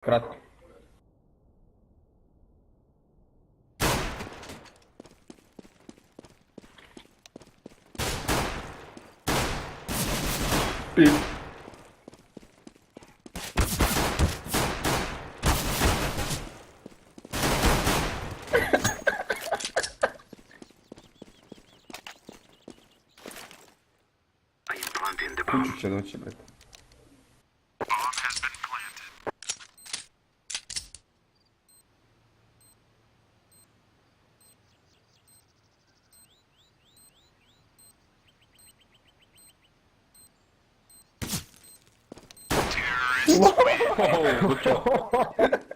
Kratko. Pip. Kuću će doći, brate. Oh, good job.